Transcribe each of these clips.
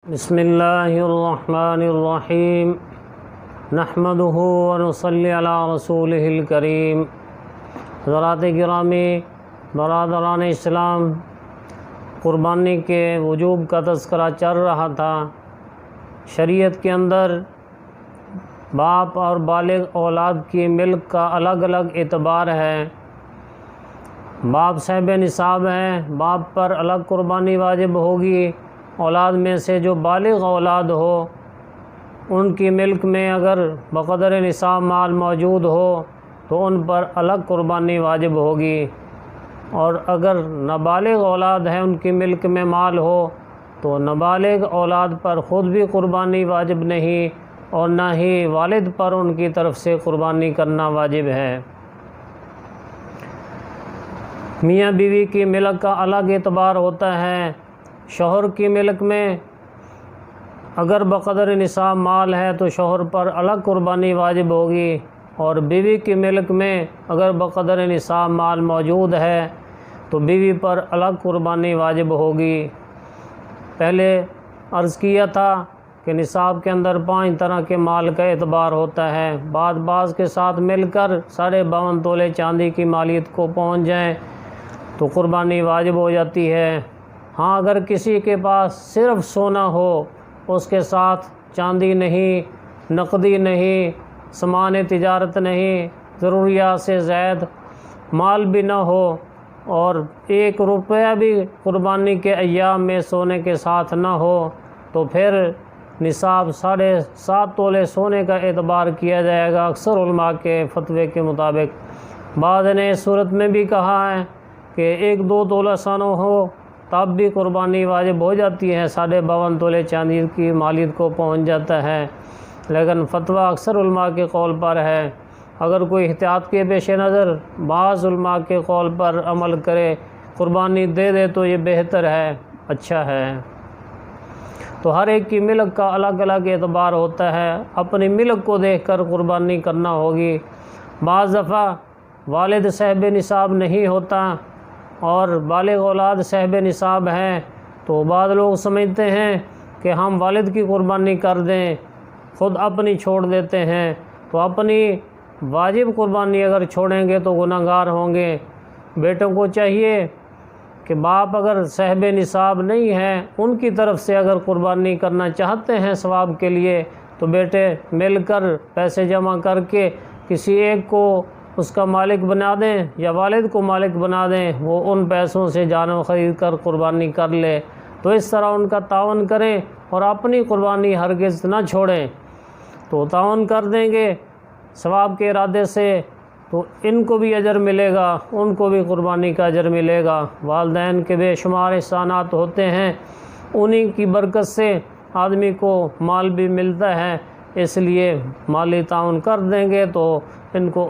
بسم اللہ الرحمن الرحیم نحمدہ ونصلی علی رسولہ الکریم۔ حضرات گرامی، برادران اسلام، قربانی کے وجوب کا تذکرہ چل رہا تھا۔ شریعت کے اندر باپ اور بالغ اولاد کی ملک کا الگ الگ اعتبار ہے۔ باپ صاحب نصاب ہے، باپ پر الگ قربانی واجب ہوگی۔ اولاد میں سے جو بالغ اولاد ہو ان کی ملک میں اگر بقدر نصاب مال موجود ہو تو ان پر الگ قربانی واجب ہوگی، اور اگر نابالغ اولاد ہے ان کی ملک میں مال ہو تو نابالغ اولاد پر خود بھی قربانی واجب نہیں، اور نہ ہی والد پر ان کی طرف سے قربانی کرنا واجب ہے۔ میاں بیوی کی ملک کا الگ اعتبار ہوتا ہے۔ شوہر کی ملک میں اگر بقدر نصاب مال ہے تو شوہر پر الگ قربانی واجب ہوگی، اور بیوی کی ملک میں اگر بقدر نصاب مال موجود ہے تو بیوی پر الگ قربانی واجب ہوگی۔ پہلے عرض کیا تھا کہ نصاب کے اندر 5 طرح کے مال کا اعتبار ہوتا ہے۔ بعض کے ساتھ مل کر 52.5 تولے چاندی کی مالیت کو پہنچ جائیں تو قربانی واجب ہو جاتی ہے۔ ہاں، اگر کسی کے پاس صرف سونا ہو، اس کے ساتھ چاندی نہیں، نقدی نہیں، سامان تجارت نہیں، ضروریات سے زائد مال بھی نہ ہو، اور 1 روپیہ بھی قربانی کے ایام میں سونے کے ساتھ نہ ہو، تو پھر نصاب 7.5 تولے سونے کا اعتبار کیا جائے گا اکثر علماء کے فتوے کے مطابق۔ بعض نے اس صورت میں بھی کہا ہے کہ 1-2 تولہ سونا ہو تب بھی قربانی واجب ہو جاتی ہے، 52.5 تولے چاندی کی مالیت کو پہنچ جاتا ہے، لیکن فتویٰ اکثر علماء کے قول پر ہے۔ اگر کوئی احتیاط کے پیش نظر بعض علماء کے قول پر عمل کرے، قربانی دے دے تو یہ بہتر ہے، اچھا ہے۔ تو ہر ایک کی ملک کا الگ الگ اعتبار ہوتا ہے، اپنی ملک کو دیکھ کر قربانی کرنا ہوگی۔ بعض دفعہ والد صاحب نصاب نہیں ہوتا اور بالغ اولاد صاحب نصاب ہیں، تو بعض لوگ سمجھتے ہیں کہ ہم والد کی قربانی کر دیں، خود اپنی چھوڑ دیتے ہیں، تو اپنی واجب قربانی اگر چھوڑیں گے تو گناہ گار ہوں گے۔ بیٹوں کو چاہیے کہ باپ اگر صاحب نصاب نہیں ہے، ان کی طرف سے اگر قربانی کرنا چاہتے ہیں ثواب کے لیے، تو بیٹے مل کر پیسے جمع کر کے کسی ایک کو اس کا مالک بنا دیں یا والد کو مالک بنا دیں، وہ ان پیسوں سے جانور خرید کر قربانی کر لے، تو اس طرح ان کا تعاون کریں اور اپنی قربانی ہرگز نہ چھوڑیں۔ تو تعاون کر دیں گے ثواب کے ارادے سے تو ان کو بھی اجر ملے گا، ان کو بھی قربانی کا اجر ملے گا۔ والدین کے بے شمار احسانات ہوتے ہیں، انہی کی برکت سے آدمی کو مال بھی ملتا ہے، اس لیے مالی تعاون کر دیں گے تو ان کو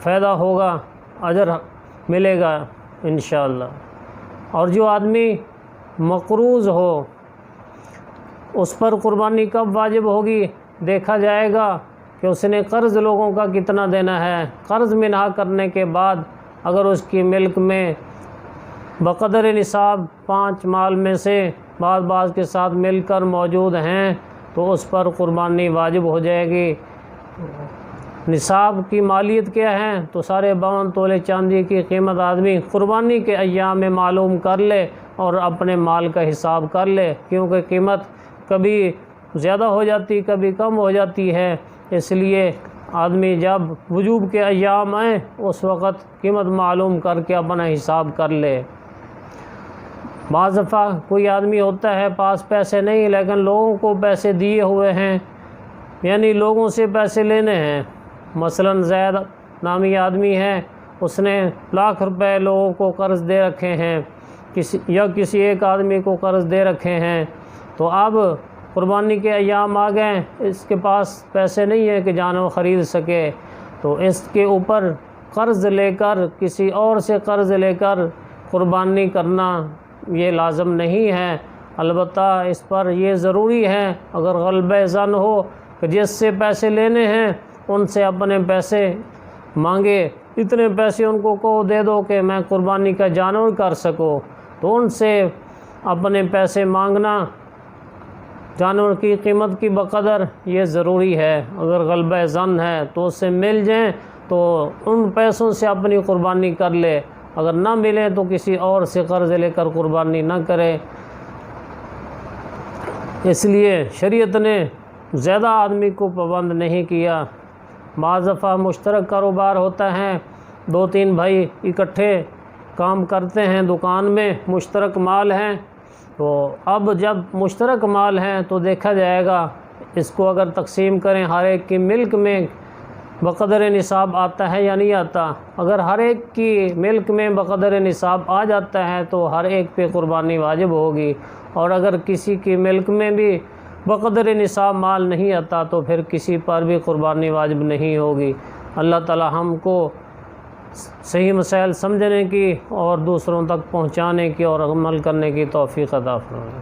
فائدہ ہوگا، اجر ملے گا انشاءاللہ۔ اور جو آدمی مقروض ہو اس پر قربانی کب واجب ہوگی؟ دیکھا جائے گا کہ اس نے قرض لوگوں کا کتنا دینا ہے۔ قرض منہا کرنے کے بعد اگر اس کی ملک میں بقدر نصاب 5 مال میں سے بعض کے ساتھ مل کر موجود ہیں تو اس پر قربانی واجب ہو جائے گی۔ نصاب کی مالیت کیا ہے؟ تو 52.5 تولے چاندی کی قیمت آدمی قربانی کے ایام میں معلوم کر لے اور اپنے مال کا حساب کر لے، کیونکہ قیمت کبھی زیادہ ہو جاتی کبھی کم ہو جاتی ہے، اس لیے آدمی جب وجوب کے ایام آئیں اس وقت قیمت معلوم کر کے اپنا حساب کر لے۔ بعض دفعہ کوئی آدمی ہوتا ہے پاس پیسے نہیں لیکن لوگوں کو پیسے دیے ہوئے ہیں، یعنی لوگوں سے پیسے لینے ہیں۔ مثلا زید نامی آدمی ہے، اس نے لاکھ روپے لوگوں کو قرض دے رکھے ہیں، کسی ایک آدمی کو قرض دے رکھے ہیں، تو اب قربانی کے ایام آ گئے، اس کے پاس پیسے نہیں ہیں کہ جانور خرید سکے، تو اس کے اوپر قرض لے کر کسی اور سے قرض لے کر قربانی کرنا یہ لازم نہیں ہے۔ البتہ اس پر یہ ضروری ہے اگر غلبہ ظن ہو کہ جس سے پیسے لینے ہیں ان سے اپنے پیسے مانگے، اتنے پیسے ان کو دے دو کہ میں قربانی کا جانور کر سکوں، تو ان سے اپنے پیسے مانگنا جانور کی قیمت کی بقدر یہ ضروری ہے، اگر غلبہ ظن ہے تو اس سے مل جائیں تو ان پیسوں سے اپنی قربانی کر لے، اگر نہ ملیں تو کسی اور سے قرض لے کر قربانی نہ کرے۔ اس لیے شریعت نے زیادہ آدمی کو پابند نہیں کیا۔ بعض دفعہ مشترک کاروبار ہوتا ہے، 2-3 بھائی اکٹھے کام کرتے ہیں، دکان میں مشترک مال ہے، تو اب جب مشترک مال ہے تو دیکھا جائے گا اس کو اگر تقسیم کریں ہر ایک کی ملک میں بقدر نصاب آتا ہے یا نہیں آتا۔ اگر ہر ایک کی ملک میں بقدر نصاب آ جاتا ہے تو ہر ایک پہ قربانی واجب ہوگی، اور اگر کسی کی ملک میں بھی بقدر نصاب مال نہیں آتا تو پھر کسی پر بھی قربانی واجب نہیں ہوگی۔ اللہ تعالی ہم کو صحیح مسائل سمجھنے کی اور دوسروں تک پہنچانے کی اور عمل کرنے کی توفیق عطا فرمائے۔